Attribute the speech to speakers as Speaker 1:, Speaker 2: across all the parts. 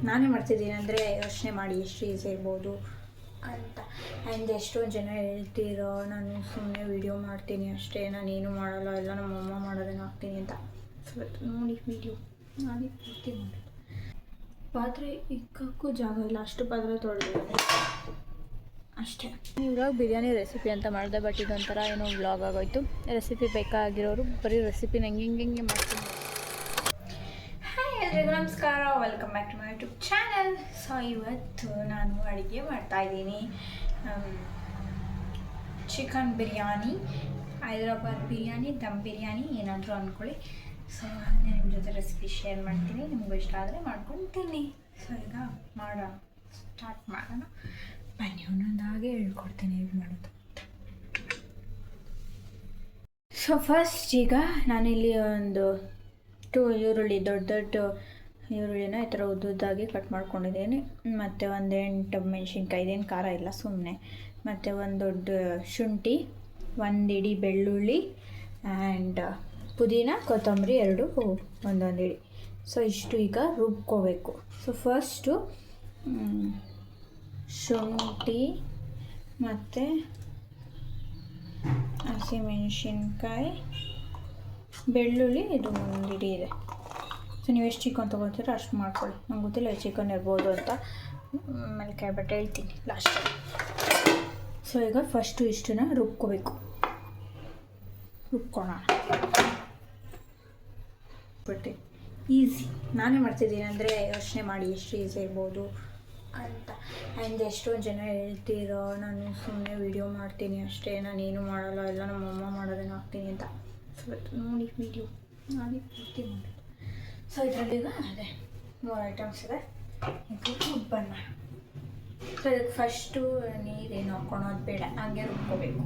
Speaker 1: ನಾನೇ ಮಾಡ್ತಿದ್ದೀನಿ ಅಂದರೆ ಯೋಚನೆ ಮಾಡಿ ಎಷ್ಟು ಈಸಿ ಇರ್ಬೋದು ಅಂತ. ಆ್ಯಂಡ್ ಎಷ್ಟೊಂದು ಜನ ಹೇಳ್ತೀರೋ ನಾನು ಸುಮ್ಮನೆ ವೀಡಿಯೋ ಮಾಡ್ತೀನಿ ಅಷ್ಟೇ, ನಾನೇನು ಮಾಡಲ್ಲ, ಎಲ್ಲ ನಮ್ಮ ಅಮ್ಮ ಮಾಡೋದೇನು ಹಾಕ್ತೀನಿ ಅಂತ. ಸೊ ನೋಡಿ ವೀಡಿಯೋ ನಾನೇ ಪೂರ್ತಿ ಮಾಡೋದು. ಪಾತ್ರೆ ಇಕ್ಕಕ್ಕೂ ಜಾಗ ಇಲ್ಲ, ಅಷ್ಟು ಪಾತ್ರೆ ತೊಳೆದಿದ್ದೀನಿ ಅಷ್ಟೇ. ಇವಾಗ ಬಿರಿಯಾನಿ ರೆಸಿಪಿ ಅಂತ ಮಾಡಿದೆ, ಬಟ್ ಇದೊಂಥರ ಏನೋ ವ್ಲಾಗ್ ಆಗೋಯ್ತು. ರೆಸಿಪಿ ಬೇಕಾಗಿರೋರು ಬರೀ ರೆಸಿಪಿನ ಹೆಂಗೆ ಮಾಡ್ತೀನಿ. ಹಾಯ್ ಎಲ್ರಿಗೂ ನಮಸ್ಕಾರ, welcome back to my YouTube channel. So ಇವತ್ತು ನಾನು ಅಡುಗೆ ಮಾಡ್ತಾಯಿದ್ದೀನಿ, ಚಿಕನ್ ಬಿರಿಯಾನಿ, ಹೈದ್ರಾಬಾದ್ ಬಿರಿಯಾನಿ, ದಮ್ ಬಿರಿಯಾನಿ ಏನಾದರೂ ಅಂದ್ಕೊಳ್ಳಿ. ಸೊ ನಾನು ನಿಮ್ಮ ಜೊತೆ ರೆಸಿಪಿ ಶೇರ್ ಮಾಡ್ತೀನಿ, ನಿಮಗೂ ಇಷ್ಟ ಆದರೆ ಮಾಡ್ಕೊಳ್ತೀನಿ. ಸೊ ಈಗ ಸ್ಟಾರ್ಟ್ ಮಾಡೋಣ ಬನ್ನಿ. ಒಂದೊಂದಾಗೆ ಹೇಳ್ಕೊಡ್ತೀನಿ ಹೇಗೆ ಮಾಡೋದು. ಸೊ ಫಸ್ಟ್ ಈಗ ನಾನಿಲ್ಲಿ ಒಂದು 2 ಈರುಳ್ಳಿ, ದೊಡ್ಡ ಈರುಳ್ಳಿನ ಈ ಥರ ಉದ್ದುದ್ದಾಗಿ ಕಟ್ ಮಾಡ್ಕೊಂಡಿದ್ದೀನಿ. ಮತ್ತು ಒಂದು 8 ಮೆಣಸಿನ್ಕಾಯಿ, ಇದೇನು ಖಾರ ಇಲ್ಲ ಸುಮ್ಮನೆ. ಮತ್ತು ಒಂದು ದೊಡ್ಡ ಶುಂಠಿ, ಒಂದು ಇಡಿ ಬೆಳ್ಳುಳ್ಳಿ, ಆ್ಯಂಡ್ ಪುದೀನ, ಕೊತ್ತಂಬರಿ ಒಂದೊಂದು ಇಡಿ. ಸೊ ಇಷ್ಟು ಈಗ ರುಬ್ಕೋಬೇಕು. ಸೊ ಫಸ್ಟು ಶುಂಠಿ ಮತ್ತು ಹಸಿಮೆಣಸಿನ್ಕಾಯಿ, ಬೆಳ್ಳುಳ್ಳಿ, ಇದು ಒಂದು ಇಡಿ ಇದೆ. ಸೊ ನೀವು ಎಷ್ಟು ಚಿಕನ್ ತೊಗೊಳ್ತೀರೋ ಅಷ್ಟು ಮಾಡ್ಕೊಳ್ಳಿ. ನಂಗೆ ಗೊತ್ತಿಲ್ಲ ಎಷ್ಟು ಚಿಕನ್ ಇರ್ಬೋದು ಅಂತ, ಆಮೇಲೆ ಕೇಳ್ಬಿಟ್ಟು ಹೇಳ್ತೀನಿ ಲಾಸ್ಟಲ್ಲಿ. ಸೊ ಈಗ ಫಸ್ಟು ಇಷ್ಟನ್ನ ರುಬ್ಕೋಣ. ಬಿಟ್ಟು ಈಸಿ, ನಾನೇ ಮಾಡ್ತಿದ್ದೀನಿ ಅಂದರೆ ಯೋಚನೆ ಮಾಡಿ ಎಷ್ಟು ಈಸಿ ಇರ್ಬೋದು ಅಂತ. ಆ್ಯಂಡ್ ಎಷ್ಟೊಂದು ಜನ ಹೇಳ್ತೀರೋ ನಾನು ಸುಮ್ಮನೆ ವೀಡಿಯೋ ಮಾಡ್ತೀನಿ ಅಷ್ಟೇ, ನಾನೇನು ಮಾಡಲ್ಲ, ಎಲ್ಲ ನಮ್ಮ ಅಮ್ಮ ಮಾಡೋದೇನು ಹಾಕ್ತೀನಿ ಅಂತ. ಸೊ ನೋಡಿ ವೀಡಿಯೋ ನಾನೇ ಪೂರ್ತಿ ಮಾಡೋದು. ಸೊ ಇದರಲ್ಲಿ ಈಗ ಅದೇ 3 ಐಟಮ್ಸ್ ಇದೆ. ಇದು ಉಪ್ಪನ್ನ. ಸೊ ಇದಕ್ಕೆ ಫಸ್ಟು ನೀರೇನು ಹಾಕ್ಕೊಳೋದು ಬೇಡ, ಹಾಗೆ ರುಬ್ಕೋಬೇಕು.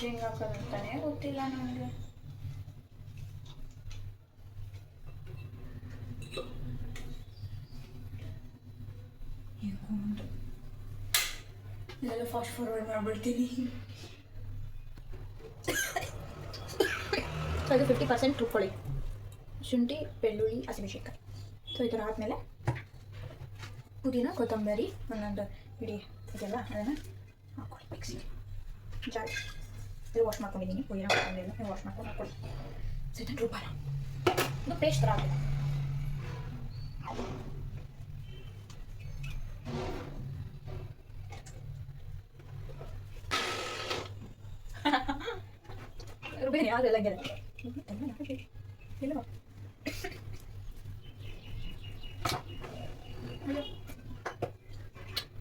Speaker 1: ಹೆಂಗೆ ಹಾಕೋದು ಅಂತಾನೆ ಗೊತ್ತಿಲ್ಲ ನನಗೆ. ಇದೆಲ್ಲ ಫಾಸ್ಟ್ ಫಾರ್ವರ್ಡ್ ಮಾಡಿಬಿಡ್ತೀನಿ. ಸೊ ಅದು 50% ರುಬ್ಕೊಳ್ಳಿ, ಶುಂಠಿ, ಬೆಳ್ಳುಳ್ಳಿ, ಹಸಿಮೆಣಸಿನ್ಕಾಯಿ. ಸೊ ಈ ಥರ ಆದಮೇಲೆ ಪುದೀನ, ಕೊತ್ತಂಬರಿ ಒಂದೊಂದು ಇಡಿ ಇದೆಲ್ಲ ಅದನ್ನು ಹಾಕ್ಕೊಳ್ಳಿ ಮಿಕ್ಸಿಗೆ. ಜಾಡಿ ಇದು ವಾಶ್ ಮಾಡ್ಕೊಂಡಿದ್ದೀನಿ, ಪುದೀನ ಕೊತ್ತಂಬರಿಯನ್ನು ವಾಶ್ ಮಾಡ್ಕೊಂಡು ಹಾಕ್ಕೊಳ್ಳಿ. ಸೊ ಇದನ್ನು ರುಬ್ಬಾರ, ಇದು ಪೇಸ್ಟ್ ಥರ ಆಗಬೇಕು. ರುಬ್ಬಿದ್ದೀನಿ ಯಾವುದೆಲ್ಲ ಗೆಲ್ಲ ಇಲ್ಲ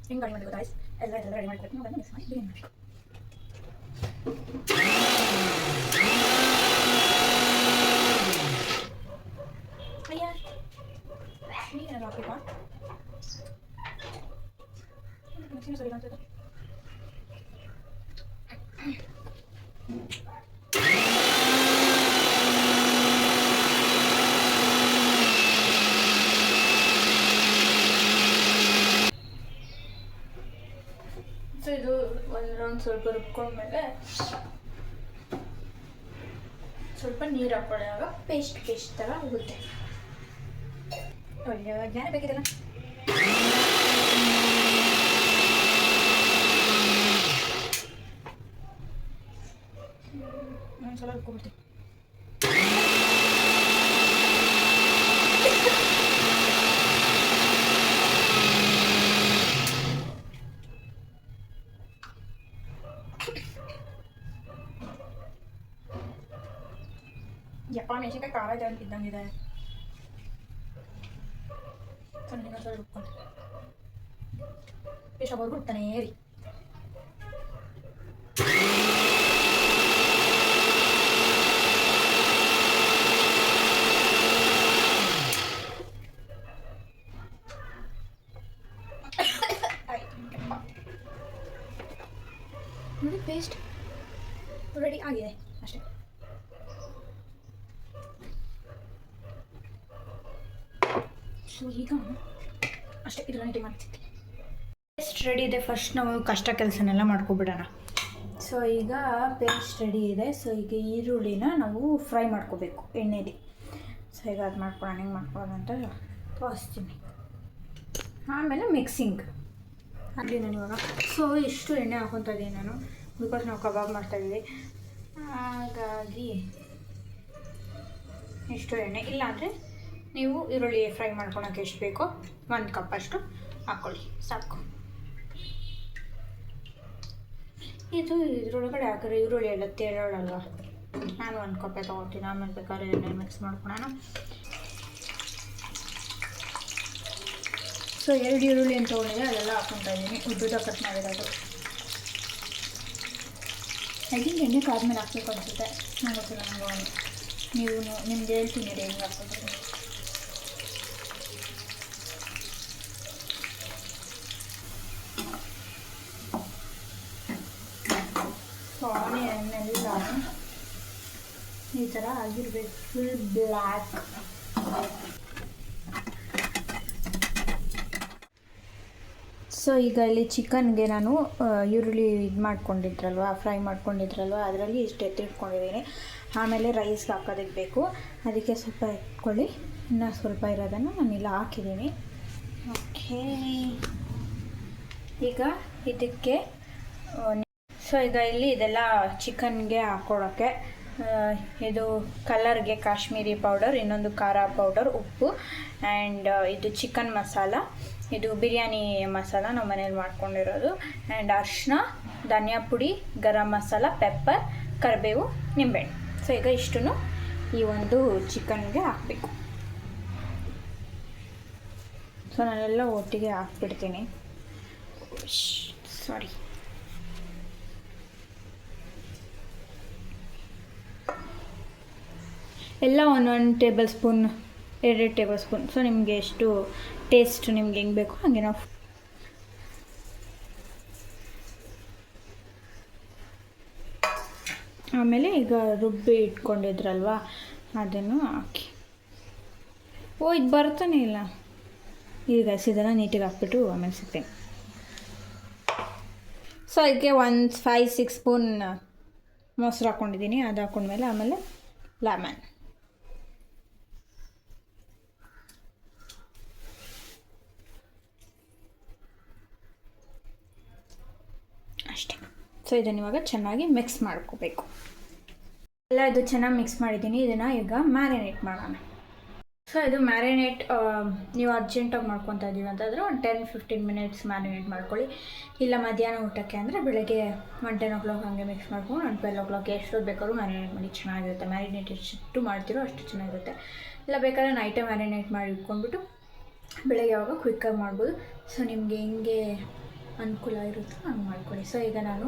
Speaker 1: ಹೆಂಗೆ ರೆಡಿ ಮಾಡಬೇಕು ಗಾಯ್ಸ್, ಎಲ್ಲ ರೆಡಿ ಮಾಡ್ಬೇಕು. ನಾವು ಮಿಕ್ಸ್ ಮಾಡಿ ಬಿರಿಯಾನಿ ಮಾಡಬೇಕು. ಅಯ್ಯ ನೀರೇನಾದ್ರು ಹಾಕ್ಬೇಕಾ? ಸರಿ ಕಾಣ್ತದೆ. ಸೊ ಇದು ಒಂದು ರೌಂಡ್ ಸ್ವಲ್ಪ ರುಬ್ಕೊಂಡ್ಮೇಲೆ ಸ್ವಲ್ಪ ನೀರು ಹಾಕೊಳ್ಳಿ, ಆಗ ಪೇಸ್ಟ್ ಥರ ಆಗುತ್ತೆ. ಒಳ್ಳೆಯ ಜ್ಞಾನ ಬೇಕಿದೆಲ್ಲ. ಒಂದ್ಸಲ ರುಬ್ಕೊಂಡ್ಬಿಡ್ತೀನಿ. ಯಪ್ಪ ಮೆಣಸಿನ್ಕಾಯಿ ಖಾರ ಇದ್ದಂಗಿದೆ. ಸಣ್ಣ ರುಬ್ಕೊಂಡು ಎಷ್ಟೊಬ್ಬರು ರುಬ್ತಾನೆ ರೀ. ನೋಡಿ ಪೇಸ್ಟ್ ರೆಡಿ ಆಗಿದೆ ಅಷ್ಟೇ. ಸೊ ಈಗ ಅಷ್ಟೇ, ಇದನ್ನು ರೆಡಿ ಮಾಡ್ತಿದ್ದೆ. ಪೇಸ್ಟ್ ರೆಡಿ ಇದೆ. ಫಸ್ಟ್ ನಾವು ಕಷ್ಟ ಕೆಲಸನೆಲ್ಲ ಮಾಡ್ಕೊಬಿಡೋಣ. ಸೊ ಸೊ ಈಗ ಪೇಸ್ಟ್ ರೆಡಿ ಇದೆ. ಸೊ ಈಗ ಈರುಳ್ಳಿನ ನಾವು ಫ್ರೈ ಮಾಡ್ಕೋಬೇಕು ಎಣ್ಣೆಲಿ. ಸೊ ಈಗ ಅದು ಮಾಡ್ಕೊಳ್ಳೋಣ, ಹೆಂಗೆ ಮಾಡ್ಕೊಳ್ಳೋಣ ಅಂತ ತೋರಿಸ್ತೀನಿ. ಆಮೇಲೆ ಮಿಕ್ಸಿಂಗ್ ಆಗಲಿ ನಾನು ಇವಾಗ. ಸೊ ಇಷ್ಟು ಎಣ್ಣೆ ಹಾಕ್ಕೊತಾ ಇದ್ದೀನಿ ನಾನು, ಬಿಕಾಸ್ ನಾವು ಕಬಾಬ್ ಮಾಡ್ತಾಯಿದ್ದೀವಿ, ಹಾಗಾಗಿ ಇಷ್ಟು ಎಣ್ಣೆ. ಇಲ್ಲಾಂದರೆ ನೀವು ಈರುಳ್ಳಿ ಫ್ರೈ ಮಾಡ್ಕೊಳಕ್ಕೆ ಎಷ್ಟು ಬೇಕೋ 1 ಕಪ್ ಅಷ್ಟು ಹಾಕ್ಕೊಳ್ಳಿ ಸಾಕು. ಇದ್ರೊಳಗಡೆ ಹಾಕಿದ್ರೆ ಈರುಳ್ಳಿ ಎಲ್ಲ ತೇಳೋಳಲ್ವ, ನಾನು 1 ಕಪ್ಪೇ ತೊಗೊಳ್ತೀನಿ. ಆಮೇಲೆ ಬೇಕಾದ್ರೆ ಎಣ್ಣೆ ಮಿಕ್ಸ್ ಮಾಡ್ಕೊಳ್ಳೋಣ. ಸೊ 2 ಈರುಳ್ಳಿ ಅಂತ ತೊಗೊಂಡಿದೆ, ಅದೆಲ್ಲ ಹಾಕ್ಕೊತಾ ಇದ್ದೀನಿ, ಉದ್ದುದ ಕಟ್ ಮಾಡಿರೋದು. ಐ ಥಿಂಕ್ ಎಣ್ಣೆ ಕಾದ್ಮೇಲೆ ಹಾಕ್ಬೇಕು ಅನಿಸುತ್ತೆ, ನಂಗೆ ಗೊತ್ತಿಲ್ಲ. ನೀವು ನಿಮ್ಗೆ ಹೇಳ್ತೀನಿ ರೀ ಹೆಂಗೆ ಹಾಕ್ಬೋದು. ಸೊ ಆನಿಯನ್ನೆಲ್ಲ ಈ ಥರ ಆಗಿರ್ಬೇಕು, ಫುಲ್ ಬ್ಲ್ಯಾಕ್. ಸೊ ಈಗ ಇಲ್ಲಿ ಚಿಕನ್ಗೆ ನಾನು ಈರುಳ್ಳಿ ಇದು ಮಾಡ್ಕೊಂಡಿದ್ರಲ್ವ, ಫ್ರೈ ಮಾಡ್ಕೊಂಡಿದ್ರಲ್ವ, ಅದರಲ್ಲಿ ಇಷ್ಟು ಎತ್ತಿಟ್ಕೊಂಡಿದ್ದೀನಿ. ಆಮೇಲೆ ರೈಸ್ಗೆ ಹಾಕೋದಕ್ಕೆ ಬೇಕು, ಅದಕ್ಕೆ ಸ್ವಲ್ಪ ಎತ್ಕೊಳ್ಳಿ. ಇನ್ನು ಸ್ವಲ್ಪ ಇರೋದನ್ನು ನಾನಿಲ್ಲ ಹಾಕಿದ್ದೀನಿ. ಓಕೆ, ಈಗ ಇದಕ್ಕೆ ಸೊ ಈಗ ಇಲ್ಲಿ ಇದೆಲ್ಲ ಚಿಕನ್ಗೆ ಹಾಕ್ಕೊಳ್ಳೋಕ್ಕೆ ಇದು ಕಲರ್ಗೆ ಕಾಶ್ಮೀರಿ ಪೌಡರ್, ಇನ್ನೊಂದು ಖಾರ ಪೌಡರ್, ಉಪ್ಪು, ಆ್ಯಂಡ್ ಇದು ಚಿಕನ್ ಮಸಾಲ, ಇದು ಬಿರಿಯಾನಿ ಮಸಾಲ ನಾವು ಮನೇಲಿ ಮಾಡ್ಕೊಂಡಿರೋದು, ಆ್ಯಂಡ್ ಅರಿಶಿನ, ಧನಿಯಾ ಪುಡಿ, ಗರಂ ಮಸಾಲ, ಪೆಪ್ಪರ್, ಕರಿಬೇವು, ನಿಂಬೆಹಣ್ಣು. ಸೊ ಈಗ ಇಷ್ಟನ್ನು ಈ ಒಂದು ಚಿಕನ್ಗೆ ಹಾಕಬೇಕು. ಸೊ ನಾನೆಲ್ಲ ಒಟ್ಟಿಗೆ ಹಾಕ್ಬಿಡ್ತೀನಿ. ಸಾರಿ, ಎಲ್ಲ 1 table spoon, 2 table spoon. So ನಿಮಗೆ ಎಷ್ಟು ಟೇಸ್ಟ್ ನಿಮ್ಗೆ ಹೆಂಗೆ ಬೇಕು ಹಾಗೆ ನಾವು. ಆಮೇಲೆ ಈಗ ರುಬ್ಬಿ ಇಟ್ಕೊಂಡಿದ್ರಲ್ವ ಅದನ್ನು ಹಾಕಿ. ಇದು ಬರ್ತಾನೆ ಇಲ್ಲ. ಈಗ ಇದನ್ನು ನೀಟಿಗೆ ಹಾಕ್ಬಿಟ್ಟು ಆಮೇಲೆ ಸಿಗ್ತೇನೆ. ಸೊ ಅದಕ್ಕೆ 5-6 ಸ್ಪೂನ್ ಮೊಸರು ಹಾಕ್ಕೊಂಡಿದ್ದೀನಿ. ಅದು ಹಾಕ್ಕೊಂಡ್ಮೇಲೆ ಆಮೇಲೆ ಲೆಮನ್ ಅಷ್ಟೇ. ಸೊ ಇದನ್ನು ಇವಾಗ ಚೆನ್ನಾಗಿ ಮಿಕ್ಸ್ ಮಾಡ್ಕೋಬೇಕು. ಎಲ್ಲ ಇದು ಚೆನ್ನಾಗಿ ಮಿಕ್ಸ್ ಮಾಡಿದ್ದೀನಿ. ಇದನ್ನು ಈಗ ಮ್ಯಾರಿನೇಟ್ ಮಾಡೋಣ. ಸೊ ಇದು ಮ್ಯಾರಿನೇಟ್ ನೀವು ಅರ್ಜೆಂಟಾಗಿ ಮಾಡ್ಕೊತಾ ಇದ್ದೀವಿ ಅಂತಂದರೆ ಒಂದು 10-15 ಮಿನಿಟ್ಸ್ ಮ್ಯಾರಿನೇಟ್ ಮಾಡ್ಕೊಳ್ಳಿ. ಇಲ್ಲ ಮಧ್ಯಾಹ್ನ ಊಟಕ್ಕೆ ಅಂದರೆ ಬೆಳಗ್ಗೆ 10 o'clock ಹಾಗೆ ಮಿಕ್ಸ್ ಮಾಡ್ಕೊಂಡು 12 o'clock ಎಷ್ಟೊತ್ತು ಬೇಕಾದ್ರೂ ಮ್ಯಾರಿನೇಟ್ ಮಾಡಿ, ಚೆನ್ನಾಗಿರುತ್ತೆ. ಮ್ಯಾರಿನೇಟ್ ಎಷ್ಟು ಮಾಡ್ತೀರೋ ಅಷ್ಟು ಚೆನ್ನಾಗಿರುತ್ತೆ. ಇಲ್ಲ ಬೇಕಾದ್ರೆ ನೈಟೇ ಮ್ಯಾರಿನೇಟ್ ಮಾಡಿ ಇಟ್ಕೊಂಡ್ಬಿಟ್ಟು ಬೆಳಗ್ಗೆ ಯಾವಾಗ ಕ್ವಿಕ್ಕಾಗಿ ಮಾಡ್ಬೋದು. ಸೊ ನಿಮಗೆ ಹೆಂಗೆ ಅನುಕೂಲ ಇರುತ್ತೋ ಹಂಗೆ ಮಾಡ್ಕೊಳ್ಳಿ. ಸೊ ಈಗ ನಾನು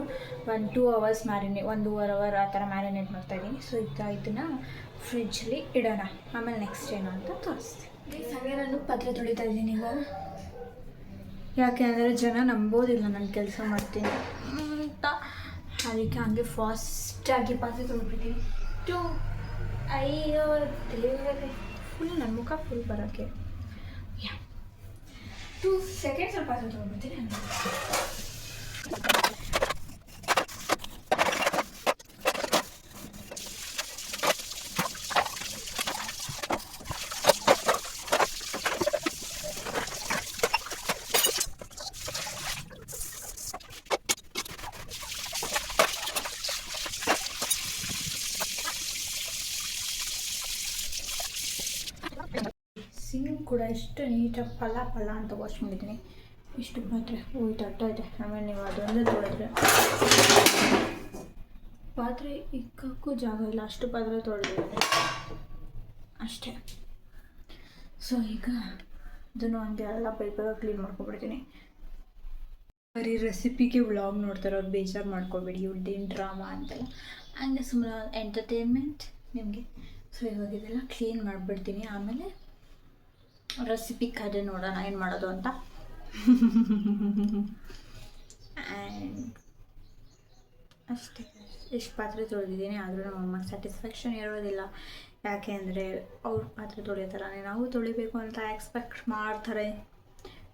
Speaker 1: 1-2 hours 1.5 hour ಆ ಥರ ಮ್ಯಾರಿನೇಟ್ ಮಾಡ್ತಾಯಿದ್ದೀನಿ. ಸೊ ಇದನ್ನು ಫ್ರಿಜ್ಜಲ್ಲಿ ಇಡೋಣ, ಆಮೇಲೆ ನೆಕ್ಸ್ಟ್ ಏನು ಅಂತ ತೋರಿಸ್ತೀನಿ. ಹಾಗೆ ನಾನು ಪಾತ್ರೆ ತೊಳಿತಾ ಇದ್ದೀನಿ ಈಗ. ಯಾಕೆ ಅಂದರೆ ಜನ ನಂಬೋದಿಲ್ಲ ನಾನು ಕೆಲಸ ಮಾಡ್ತೀನಿ ಅಂತ, ಅದಕ್ಕೆ ಹಂಗೆ ಫಾಸ್ಟಾಗಿ ಪಾತ್ರೆ ತೊಳ್ಬಿಟ್ಟಿದ್ದೀನಿ. ಅಯ್ಯೋ ದೇವರೇ, ಫುಲ್ ನನ್ನ ಮುಖ ಫುಲ್ ಬರೋಕ್ಕೆ 2 seconds ಪಾತ್ರೆ ತೊಗೊಳ್ಬಿಡ್ತೀನಿ. ಸಿಂಕ್ ಕೂಡ ಎಷ್ಟು ನೀಟಾಗಿ ಪಲ ಅಂತ ವಾಶ್ ಮಾಡಿದ್ದೀನಿ. ಇಷ್ಟು ಪಾತ್ರೆ ತಟ್ಟೈತೆ. ಆಮೇಲೆ ನೀವು ಅದೊಂದೇ ತೊಳೆದ್ರೆ ಪಾತ್ರೆ ಇಕ್ಕಕ್ಕೂ ಜಾಗ ಇಲ್ಲ, ಅಷ್ಟು ಪಾತ್ರೆ ತೊಳೆದಿದ್ದೀನಿ ಅಷ್ಟೇ. ಸೊ ಈಗ ಇದನ್ನು ಹಂಗೆ ಎಲ್ಲ ಪೈಪಾಗಿ ಕ್ಲೀನ್ ಮಾಡ್ಕೊಬಿಡ್ತೀನಿ. ಬರೀ ರೆಸಿಪಿಗೆ ವ್ಲಾಗ್ ನೋಡ್ತಾರೋದು ಬೇಜಾರು ಮಾಡ್ಕೊಬೇಡಿ, ಇವ್ರದ್ದೇನು ಡ್ರಾಮಾ ಅಂತೆಲ್ಲ, ಹಂಗೆ ಸುಮ್ಮನೆ ಎಂಟರ್ಟೈನ್ಮೆಂಟ್ ನಿಮಗೆ. ಸೊ ಇವಾಗ ಇದೆಲ್ಲ ಕ್ಲೀನ್ ಮಾಡಿಬಿಡ್ತೀನಿ. ಆಮೇಲೆ ರೆಸಿಪಿ ಕಡೆ ನೋಡೋಣ ಏನು ಮಾಡೋದು ಅಂತ. ಆ್ಯಂಡ್ ಅಷ್ಟೇ. ಎಷ್ಟು ಪಾತ್ರೆ ತೊಳೆದಿದ್ದೀನಿ, ಆದರೂ ನಮ್ಮಮ್ಮ ಸ್ಯಾಟಿಸ್ಫ್ಯಾಕ್ಷನ್ ಇರೋದಿಲ್ಲ. ಯಾಕೆ ಅಂದರೆ ಅವ್ರ ಪಾತ್ರೆ ತೊಳೆಯೋ ಥರನೇ ನಾವು ತೊಳಿಬೇಕು ಅಂತ ಎಕ್ಸ್ಪೆಕ್ಟ್ ಮಾಡ್ತಾರೆ.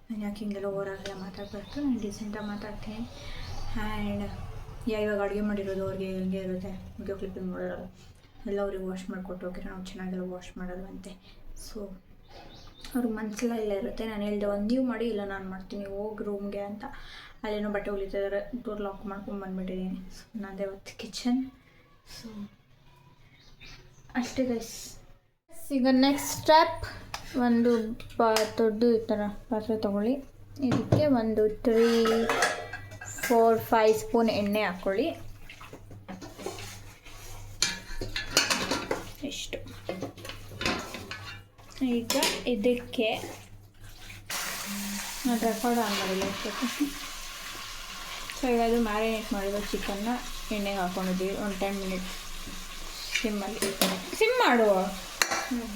Speaker 1: ನಾನು ಯಾಕೆ ಹಿಂಗೆಲ್ಲ ಓವರಾಗೆಲ್ಲ ಮಾತಾಡ್ಬಾರ್ದು, ನಾನು ಡಿಸೆಂಟಾಗಿ ಮಾತಾಡ್ತೀನಿ. ಆ್ಯಂಡ್ ಇವಾಗ ಅಡುಗೆ ಮಾಡಿರೋದು ಅವ್ರಿಗೆ ಹೆಂಗೆ ಇರುತ್ತೆ ವಿಡಿಯೋ ಕ್ಲಿಪ್ಪಿಂಗ್ ಮಾಡೋರಲ್ಲ ಎಲ್ಲ ಅವ್ರಿಗೆ ವಾಶ್ ಮಾಡಿಕೊಟ್ಟು ಹೋಗಿರೋ ನಾವು ಚೆನ್ನಾಗೆಲ್ಲ ವಾಶ್ ಮಾಡಲ್ವಂತೆ. ಸೊ ಅವ್ರಿಗೆ ಮನಸ್ಸೆಲ್ಲ ಇಲ್ಲ ಇರುತ್ತೆ. ನಾನು ಹೇಳ್ದೆ ಒಂದು ನೀವು ಮಾಡಿ ಇಲ್ಲ ನಾನು ಮಾಡ್ತೀನಿ ಹೋಗಿ ರೂಮ್ಗೆ ಅಂತ. ಅಲ್ಲೇನೋ ಬಟ್ಟೆ ಹೊಲಿತಿದ್ದಾರೆ, ಡೋರ್ ಲಾಕ್ ಮಾಡ್ಕೊಂಡು ಬಂದುಬಿಟ್ಟಿದ್ದೀನಿ. ಸೊ ನನ್ನದೇ ಹೊತ್ತು ಕಿಚನ್. ಸೊ ಅಷ್ಟೇ ಗೈಸ್. ಈಗ ನೆಕ್ಸ್ಟ್ ಸ್ಟೆಪ್, ಒಂದು ದೊಡ್ಡ ಈ ಥರ ಪಾತ್ರೆ ತೊಗೊಳ್ಳಿ. ಇದಕ್ಕೆ ಒಂದು 3-4-5 ಸ್ಪೂನ್ ಎಣ್ಣೆ ಹಾಕ್ಕೊಳ್ಳಿ. ಇಷ್ಟು. ಈಗ ಇದಕ್ಕೆ ನಾನು ರೆಕಾರ್ಡ್ ಆನ್ ಮಾಡಿಲ್ಲ ಇಷ್ಟೊತ್ತು. ಸೊ ಈಗ ಅದು ಮ್ಯಾರಿನೇಟ್ ಮಾಡಿರೋ ಚಿಕನ್ನ ಎಣ್ಣೆಗೆ ಹಾಕ್ಕೊಂಡಿದ್ದೀವಿ ಒಂದು 10 ಮಿನಿಟ್ಸ್ ಸಿಮ್ಮಲ್ಲಿ. ಸಿಮ್ ಮಾಡುವ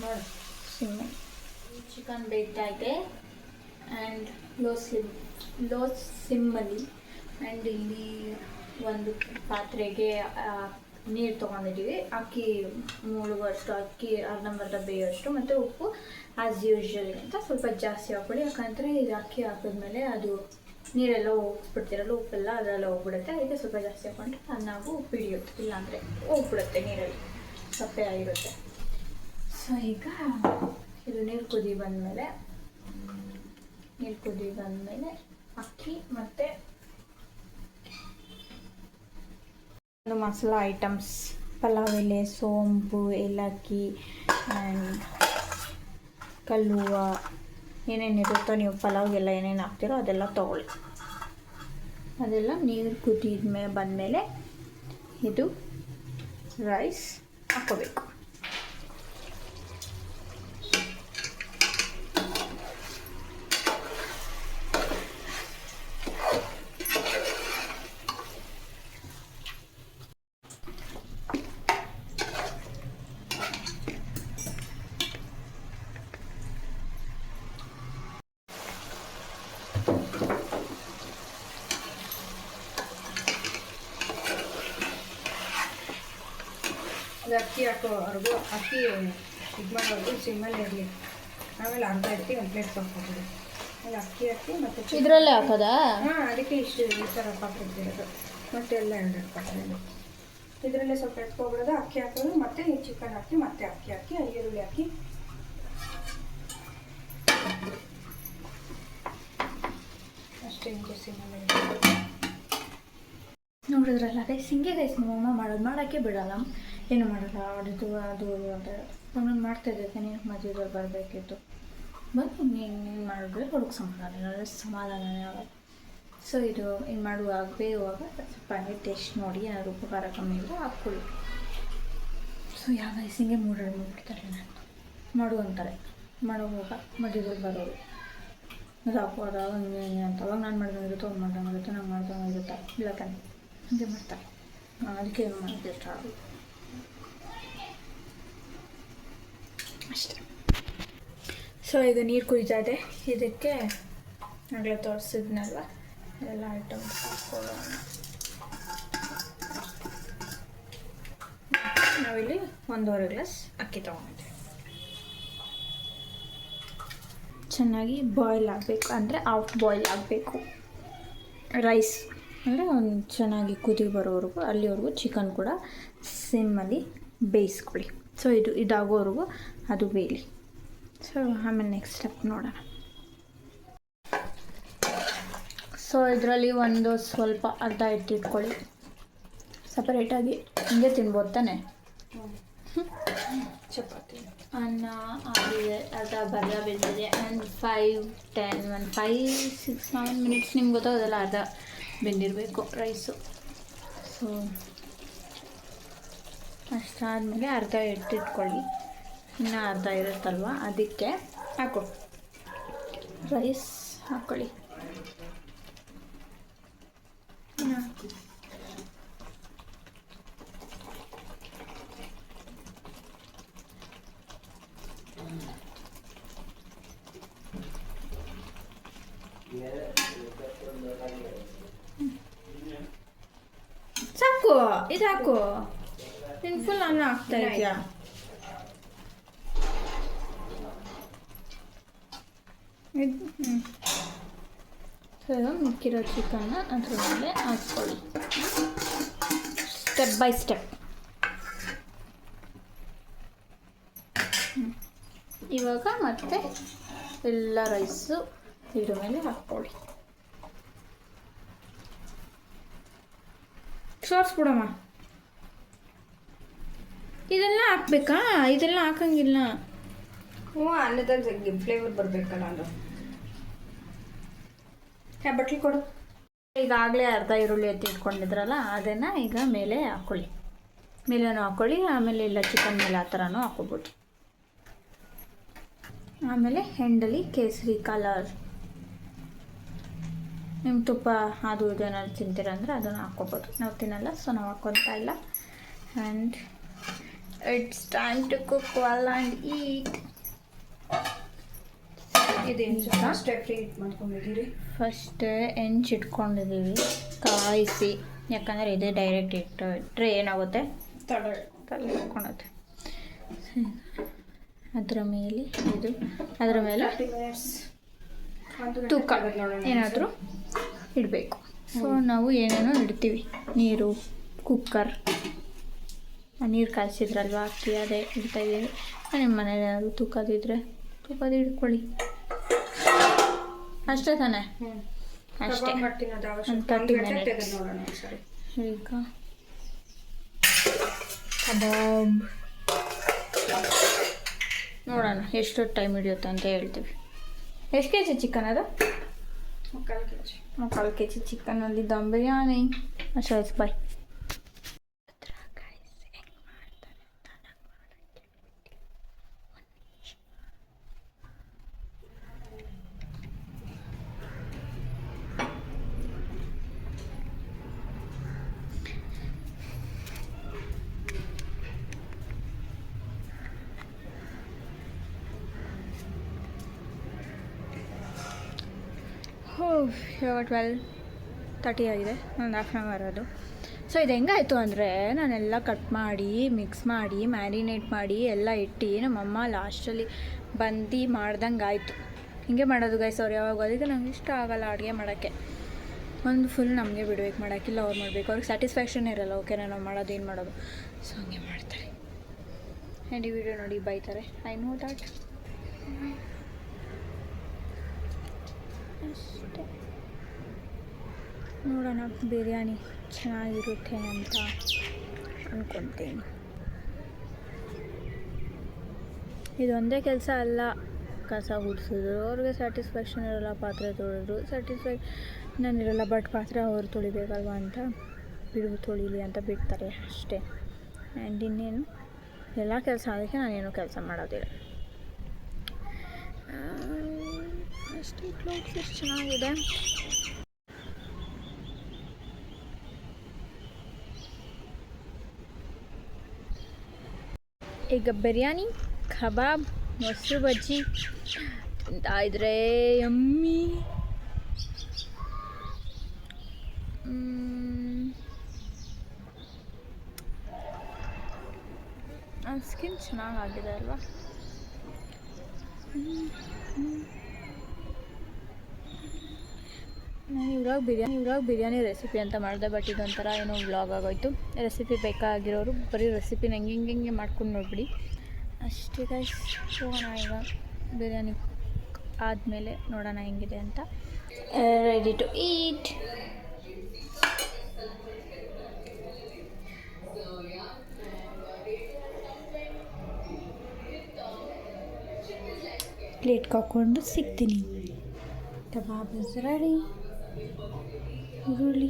Speaker 1: ಮಾಡು ಸಿಮ್ಮಲ್ಲಿ. ಚಿಕನ್ ಬೇಯ್ತಾಯಿದೆ ಆ್ಯಂಡ್ ಲೋ ಸಿಮ್ಮಲ್ಲಿ. ಆ್ಯಂಡ್ ಇಲ್ಲಿ ಒಂದು ಪಾತ್ರೆಗೆ ನೀರು ತೊಗೊಂಡಿದ್ದೀವಿ. ಅಕ್ಕಿ ಮುಳುಗುವಷ್ಟು, ಅಕ್ಕಿ ಅರ್ಧಂಬರ್ಧ ಬೇಯೋಷ್ಟು, ಮತ್ತು ಉಪ್ಪು ಆ್ಯಸ್ ಯೂಶ್ವಲ್ ಅಂತ ಸ್ವಲ್ಪ ಜಾಸ್ತಿ ಹಾಕ್ಕೊಳ್ಳಿ. ಯಾಕಂದರೆ ಇದು ಅಕ್ಕಿ ಹಾಕಿದ್ಮೇಲೆ ಅದು ನೀರೆಲ್ಲ ಹೋಗ್ಬಿಡ್ತಿರಲ್ಲ, ಉಪ್ಪೆಲ್ಲ ಅದೆಲ್ಲ ಹೋಗ್ಬಿಡುತ್ತೆ. ಅದಕ್ಕೆ ಸ್ವಲ್ಪ ಜಾಸ್ತಿ ಹಾಕ್ಕೊಂಡ್ರೆ ಚೆನ್ನಾಗೂ ಉಪ್ಪು ಹಿಡಿಯುತ್ತೆ, ಇಲ್ಲಾಂದರೆ ಹೋಗ್ಬಿಡುತ್ತೆ ನೀರಲ್ಲಿ, ಸಪ್ಪೆ ಆಗಿರುತ್ತೆ. ಸೊ ಈಗ ಇದು ನೀರು ಕುದಿ ಬಂದಮೇಲೆ ಅಕ್ಕಿ ಮತ್ತು ಒಂದು ಮಸಾಲ ಐಟಮ್ಸ್, ಪಲಾವ್ ಎಲೆ, ಸೋಂಪು, ಏಲಕ್ಕಿ ಆ್ಯಂಡ್ ಕಲ್ಲುವ, ಏನೇನಿರುತ್ತೋ ನೀವು ಪಲಾವ್ಗೆಲ್ಲ ಏನೇನು ಹಾಕ್ತಿರೋ ಅದೆಲ್ಲ ತೊಗೊಳ್ಳಿ. ಅದೆಲ್ಲ ನೀರು ಬಂದಮೇಲೆ ಇದು ರೈಸ್ ಹಾಕ್ಕೋಬೇಕು. ಅದು ಅಕ್ಕಿ ಹಾಕೋವರೆಗೂ ಅಕ್ಕಿ ಇದು ಮಾಡೋದು ಸಿಮ್ಮಲ್ಲಿ ಇರಲಿ. ಆಮೇಲೆ ಅರ್ಧ ಎತ್ತಿ ಒಂದು ಪ್ಲೇಟ್ ಹಾಕ್ಕೊಬಿಡಿ. ಅಲ್ಲಿ ಅಕ್ಕಿ ಹಾಕಿ ಮತ್ತು ಇದರಲ್ಲೇ ಹಾಕೋದಾ? ಹಾಂ, ಅದಕ್ಕೆ ಇಷ್ಟು ಈ ಥರ ಪಾತ್ರೆದಿರೋದು. ಮತ್ತು ಎಲ್ಲ 2 ಪಾತ್ರೆ ಇದರಲ್ಲೇ ಸ್ವಲ್ಪ ಎತ್ಕೊಬಿಡೋದು. ಅಕ್ಕಿ ಹಾಕೋದು, ಮತ್ತು ಈ ಚಿಕನ್ ಹಾಕಿ, ಮತ್ತೆ ಅಕ್ಕಿ ಹಾಕಿ, ಈರುಳ್ಳಿ ಹಾಕಿ ಅಷ್ಟೇ. ಹಿಂಗೆ ಸಿಮ್ಮಲ್ಲಿ ನೋಡಿದ್ರಲ್ಲ ಗೈಸ್, ಹಿಂಗೆ ಗೈಸ್ ನಮ್ಮಮ್ಮ ಮಾಡೋಕ್ಕೆ ಬಿಡೋಲ್ಲ, ಏನು ಮಾಡಲ್ಲ. ಅದು ನಾನು ಮಾಡ್ತಾಯಿದ್ದೆ, ನೀನು ಮದುವೆದಲ್ಲಿ ಬರಬೇಕಿತ್ತು, ಬಂದು ನೀನು ಮಾಡಿದ್ರೆ ಹುಡುಗ ಸಮಾಧಾನನೇ ಆಗೋದು. ಸೊ ಇದು ಏನು ಮಾಡುವಾಗ ಬೇಯುವಾಗ ಸ್ವಲ್ಪ ಹಂಗೆ ಟೇಸ್ಟ್ ನೋಡಿ, ಏನಾದ್ರು ಉಪ್ಪು ಖಾರ ಕಮ್ಮಿ ಇದ್ದರೆ ಹಾಕ್ಕೊಳ್ಳಿ. ಸೊ ಯಾವ ಗೈಸ್ ಹಿಂಗೆ ಮೂಡ್ಬಿಡ್ತಾರೆ, ನಾನು ಮಾಡು ಅಂತಾರೆ, ಮಾಡೋವಾಗ ಮದುವೆದಲ್ಲಿ ಬರೋರು ಅದು ಹಾಕೋದ ಹಂಗೆ ಅಂತ. ಅವಾಗ ನಾನು ಮಾಡ್ದಂಗಿರುತ್ತೆ, ಅವ್ರು ಮಾಡ್ದಂಗಿರುತ್ತೆ, ನಂಗೆ ಮಾಡ್ದಂಗಿರುತ್ತೆ, ಇಲ್ಲ ತಾನೆ ಹಂಗೆ ಮಾಡ್ತಾರೆ. ಅದಕ್ಕೆ ಏನು ಮಾಡೋದು ಇಷ್ಟ ಆಗೋದು ಅಷ್ಟೇ. ಸೊ ಈಗ ನೀರು ಕುದಿತಾ ಇದೆ. ಇದಕ್ಕೆ ಆಗಲೇ ತೋರಿಸಿದ್ನಲ್ವ ಎಲ್ಲ ಐಟಮ್ಸ್ ಹಾಕ್ಕೊಳ್ಳೋಣ. ನಾವಿಲ್ಲಿ 1.5 ಗ್ಲಾಸ್ ಅಕ್ಕಿ ತೊಗೊಂಡಿದ್ದೀವಿ. ಚೆನ್ನಾಗಿ ಬಾಯ್ಲ್ ಆಗಬೇಕು, ಅಂದರೆ ಹಾಫ್ ಬಾಯ್ಲ್ ಆಗಬೇಕು ರೈಸ್, ಅಂದರೆ ಒಂದು ಚೆನ್ನಾಗಿ ಕುದಿ ಬರೋವರೆಗೂ, ಅಲ್ಲಿವರೆಗೂ ಚಿಕನ್ ಕೂಡ ಸಿಮ್ಮಲ್ಲಿ ಬೇಯಿಸ್ಕೊಳ್ಳಿ. ಸೊ ಇದಾಗೋವರೆಗೂ ಅದು ಬೇಯಲಿ. ಸೊ ಆಮೇಲೆ ನೆಕ್ಸ್ಟ್ ಸ್ಟೆಪ್ ನೋಡೋಣ. ಸೊ ಇದರಲ್ಲಿ ಒಂದು ಸ್ವಲ್ಪ ಅರ್ಧ ಇಟ್ಕೊಳ್ಳಿ ಸಪರೇಟಾಗಿ, ಹಿಂಗೆ ತಿನ್ಬೋದು ತಾನೆ. ಚಪಾತಿ ಅನ್ನ ಆಗಿದೆ, ಅರ್ಧ ಬೆಂದಿದೆ. ಆ್ಯಂಡ್ 5-7 ಮಿನಿಟ್ಸ್ ನಿಮ್ಗೆ ಗೊತ್ತಾಗೋದಲ್ಲ, ಅರ್ಧ ಬೆಂದಿರಬೇಕು ರೈಸು. ಸೊ ಅಷ್ಟಾದಮೇಲೆ ಅರ್ಧ ಎತ್ತಿಟ್ಕೊಳ್ಳಿ, ಇನ್ನೂ ಅರ್ಧ ಇರುತ್ತಲ್ವ ಅದಕ್ಕೆ ಹಾಕೊ ರೈಸ್ ಹಾಕ್ಕೊಳ್ಳಿ. ಸಾಕು, ಇದು ಹಾಕು, ನೀನು ಫುಲ್ ಅನ್ನ ಹಾಕ್ತಾ ಇದೆಯಾ? ಸೊ ಮಿಕ್ಕಿರೋ ಚಿಕನ್ನ ಅದ್ರ ಮೇಲೆ ಹಾಕ್ಕೊಳ್ಳಿ ಸ್ಟೆಪ್ ಬೈ ಸ್ಟೆಪ್. ಇವಾಗ ಮತ್ತೆ ಎಲ್ಲ ರೈಸು ಇದ್ರ ಮೇಲೆ ಹಾಕ್ಕೊಳ್ಳಿ. ಸೋರಿಸ್ಬಿಡಮ್ಮ. ಇದೆಲ್ಲ ಹಾಕ್ಬೇಕಾ? ಇದೆಲ್ಲ ಹಾಕಂಗಿಲ್ಲ.
Speaker 2: ಹ್ಞೂ, ಅನ್ನದಾಗ ಫ್ಲೇವರ್ ಬರಬೇಕಲ್ಲ ಅದು. ಬಟ್ಲಿ ಕೊಡು.
Speaker 1: ಈಗಾಗಲೇ ಅರ್ಧ ಈರುಳ್ಳಿ ಎತ್ತಿ ಇಟ್ಕೊಂಡಿದ್ರಲ್ಲ ಅದನ್ನು ಈಗ ಮೇಲೆ ಹಾಕ್ಕೊಳ್ಳಿ. ಮೇಲೇನೂ ಹಾಕ್ಕೊಳ್ಳಿ, ಆಮೇಲೆ ಇಲ್ಲ ಚಿಕನ್ ಮೇಲೆ ಆ ಥರನೂ ಹಾಕ್ಕೊಬೋದು. ಆಮೇಲೆ ಹೆಂಡಲಿ ಕೇಸರಿ ಕಲರ್. ನಿಮ್ಮ ತುಪ್ಪ ಅದು ಇದೇನಾದ್ರು ತಿಂತೀರ ಅಂದರೆ ಅದನ್ನು ಹಾಕ್ಕೊಬೋದು. ನಾವು ತಿನ್ನಲ್ಲ, ಸೊ ನಾವು ಹಾಕ್ಕೊತಾ ಇಲ್ಲ. And it's time to cook well and eat.
Speaker 2: ಇದೇನು ಸ್ಟೆಪ್ ಹೀಟ್ ಮಾಡ್ಕೊಂಡಿದ್ದೀರಿ?
Speaker 1: ಫಸ್ಟ್ ಇಟ್ಕೊಂಡಿದ್ದೀವಿ ಕಾಯಿಸಿ, ಯಾಕಂದರೆ ಇದೇ ಡೈರೆಕ್ಟ್ ಇಟ್ಟರೆ ಏನಾಗುತ್ತೆ, ತಲೆ ಇಟ್ಕೊಳುತ್ತೆ. ಅದರ ಮೇಲೆ ಅದರ ಮೇಲೆ ತೂಕ ಏನಾದರೂ ಇಡಬೇಕು. ಸೊ ನಾವು ಏನೇನೋ ಇಡ್ತೀವಿ. ನೀರು, ಕುಕ್ಕರ್, ನೀರು ಕಾಯಿಸಿದ್ರಲ್ವ ಅಕ್ಕಿ, ಅದೇ ಇಡ್ತಾಯಿದ್ದೀವಿ. ನಿಮ್ಮ ಮನೇಲಿ ಏನಾದರೂ ತೂಕದಿದ್ದರೆ ತೂಕದ ಇಟ್ಕೊಳ್ಳಿ. ಅಷ್ಟೇ ತಾನೇ? ಅಷ್ಟೇ. ಈಗ ಕಬಾಬ್ ನೋಡೋಣ ಎಷ್ಟು ಟೈಮ್ ಹಿಡಿಯುತ್ತೆ ಅಂತ ಹೇಳ್ತೀವಿ. ಎಷ್ಟು ಕೆ ಜಿ ಚಿಕನ್ ಅದು? 3/4 kg ಚಿಕನಲ್ಲಿ ದಮ್ ಬಿರಿಯಾನಿ. ಅಷ್ಟೇ, ಬಾಯ್. ಇವಾಗ 12:30 ಆಗಿದೆ. ಒಂದು ಹಾಫ್ ಆನ್ ಅವರ್ ಅದು. ಸೊ ಇದು ಹೆಂಗಾಯಿತು ಅಂದರೆ, ನಾನೆಲ್ಲ ಕಟ್ ಮಾಡಿ ಮಿಕ್ಸ್ ಮಾಡಿ ಮ್ಯಾರಿನೇಟ್ ಮಾಡಿ ಎಲ್ಲ ಇಟ್ಟು ನಮ್ಮಮ್ಮ ಲಾಸ್ಟಲ್ಲಿ ಬಂದು ಮಾಡ್ದಂಗೆ ಆಯಿತು. ಹಿಂಗೆ ಮಾಡೋದು ಗೈಸ್ ಅವ್ರು ಯಾವಾಗ. ಅದಕ್ಕೆ ನಂಗೆ ಇಷ್ಟ ಆಗೋಲ್ಲ ಅಡುಗೆ ಮಾಡೋಕ್ಕೆ. ಒಂದು ಫುಲ್ ನಮಗೆ ಬಿಡಬೇಕು ಮಾಡೋಕ್ಕಿಲ್ಲ, ಅವ್ರು ಮಾಡಬೇಕು. ಅವ್ರಿಗೆ ಸ್ಯಾಟಿಸ್ಫ್ಯಾಕ್ಷನ್ ಇರೋಲ್ಲ. ಓಕೆನಾ, ನಾವು ಮಾಡೋದು ಏನು ಮಾಡೋದು, ಸೊ ಹಂಗೆ ಮಾಡ್ತಾರೆ. ಆ್ಯಂಡ್ ಈ ವಿಡಿಯೋ ನೋಡಿ ಬೈತಾರೆ, ಐ ನೋ ದ್ಯಾಟ್. ಅಷ್ಟೇ. ನೋಡೋಣ ಬಿರಿಯಾನಿ ಚೆನ್ನಾಗಿರುತ್ತೆ ಅಂತ ಅಂದ್ಕೊತೀನಿ. ಇದೊಂದೇ ಕೆಲಸ ಅಲ್ಲ, ಕಸ ಗುಡಿಸಿದ್ರು ಅವ್ರಿಗೆ ಸ್ಯಾಟಿಸ್ಫ್ಯಾಕ್ಷನ್ ಇರೋಲ್ಲ, ಪಾತ್ರೆ ತೊಳೆದ್ರು ಸ್ಯಾಟಿಸ್ಫ್ಯಾಕ್ಷನ್ ಇರೋಲ್ಲ. ಬಟ್ ಪಾತ್ರೆ ಅವ್ರು ತೊಳಿಬೇಕಲ್ವ ಅಂತ ತೊಳಿಲಿ ಅಂತ ಬಿಡ್ತಾರೆ ಅಷ್ಟೇ. ಆ್ಯಂಡ್ ಇನ್ನೇನು ಎಲ್ಲ ಕೆಲಸ ಅದಕ್ಕೆ ನಾನೇನು ಕೆಲಸ ಮಾಡೋದಿಲ್ಲ ಅಷ್ಟೇ. ಕ್ಲೋತ್ಸ್ ಎಷ್ಟು ಚೆನ್ನಾಗಿದೆ. ಈಗ ಬಿರಿಯಾನಿ, ಕಬಾಬ್, ಮೊಸರು ಬಜ್ಜಿ ತಿಂತಾ ಇದ್ರೆ ಯಮ್ಮಿ. ಸ್ಕಿನ್ ಚೆನ್ನಾಗಾಗಿದೆ ಅಲ್ವಾ? ನಾನು ಇವಾಗ ಬಿರಿಯಾನಿ ರೆಸಿಪಿ ಅಂತ ಮಾಡಿದೆ, ಬಟ್ ಇದೊಂಥರ ಏನೋ ವ್ಲಾಗ್ ಆಗೋಯ್ತು. ರೆಸಿಪಿ ಬೇಕಾಗಿರೋರು ಬರೀ ರೆಸಿಪಿನ ಹೆಂಗೆ ಮಾಡ್ಕೊಂಡು ನೋಡಿಬಿಡಿ ಅಷ್ಟೇ ಗೈಸ್. ಹೋಗೋಣ ಈಗ ಬಿರಿಯಾನಿ ಆದಮೇಲೆ ನೋಡೋಣ ಹೆಂಗಿದೆ ಅಂತ. Ready to eat. ಪ್ಲೇಟ್ಗೆ ಹಾಕ್ಕೊಂಡು ಸಿಗ್ತೀನಿ. Kebab is ready. ಈರುಳ್ಳಿ,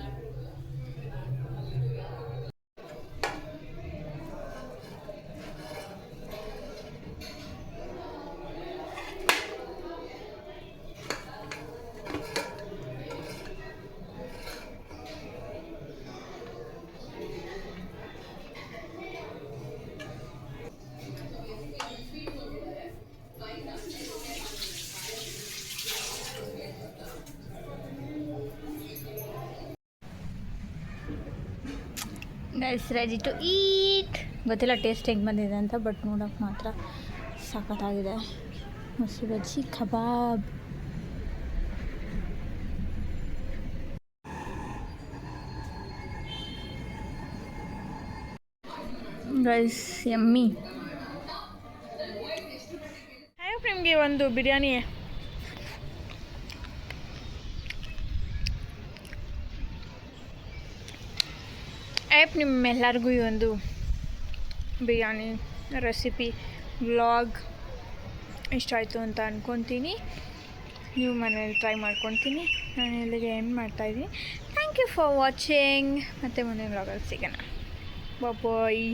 Speaker 1: ಗೈಸ್ ರೆಡಿ ಟು ಈಟ್. ಗೊತ್ತಿಲ್ಲ ಟೇಸ್ಟ್ ಹೆಂಗೆ ಬಂದಿದೆ ಅಂತ, ಬಟ್ ನೋಡೋಕೆ ಮಾತ್ರ ಸಖತ್ತಾಗಿದೆ. ಮೊಸರು ಬಜ್ಜಿ, ಕಬಾಬ್. Guys yummy. ನಿಮಗೆ ಒಂದು ಬಿರಿಯಾನಿ ನಿಮ್ಮೆಲ್ಲರಿಗೂ ಈ ಒಂದು ಬಿರಿಯಾನಿ ರೆಸಿಪಿ ವ್ಲಾಗ್ ಇಷ್ಟ ಆಯಿತು ಅಂತ ಅಂದ್ಕೊತೀನಿ. ನೀವು ಮನೇಲಿ ಟ್ರೈ ಮಾಡ್ಕೊತೀನಿ. ನಾನು ಇಲ್ಲಿಗೆ ಎಂಡ್ ಮಾಡ್ತಾಯಿದ್ದೀನಿ. Thank you for watching. ಮತ್ತು ಮುಂದಿನ ವ್ಲಾಗಲ್ಲಿ ಸಿಗೋಣ. ಬಾಯ್.